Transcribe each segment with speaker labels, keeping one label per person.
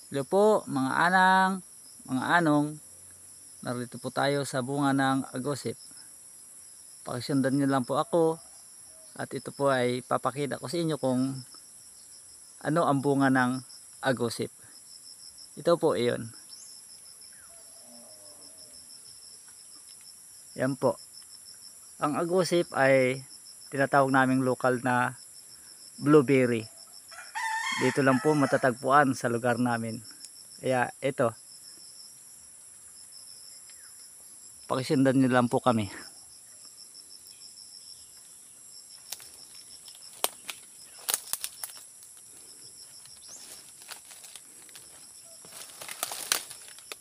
Speaker 1: Hello po mga anang, mga anong. Narito po tayo sa bunga ng agosip. Pakisundan nyo lang po ako. At ito po ay papakita ko sa inyo kung ano ang bunga ng agosip. Ito po iyon. Yan po. Ang agosip ay tinatawag naming lokal na blueberry. Dito lang po matatagpuan sa lugar namin. Kaya ito, pakisundan nyo lang po kami.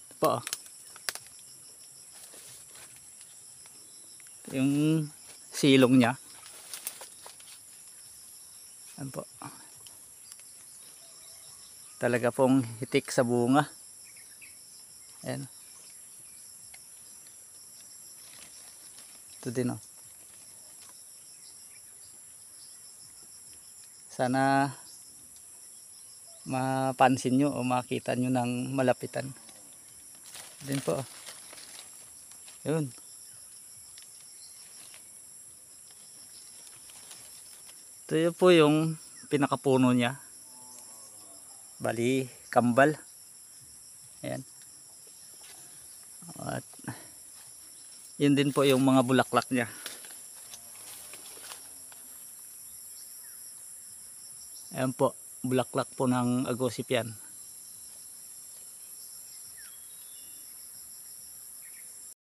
Speaker 1: Ito po. Ito yung silong niya. Yan po. Talaga pong hitik sa bunga. Ayan. Ito din oh. Sana mapansin nyo o makita nyo ng malapitan. Din po. Yun. Ito yun po yung pinakapuno niya. Bali, kambal. Ayan. At yun din po yung mga bulaklak niya. Ayan po, bulaklak po ng agosip yan.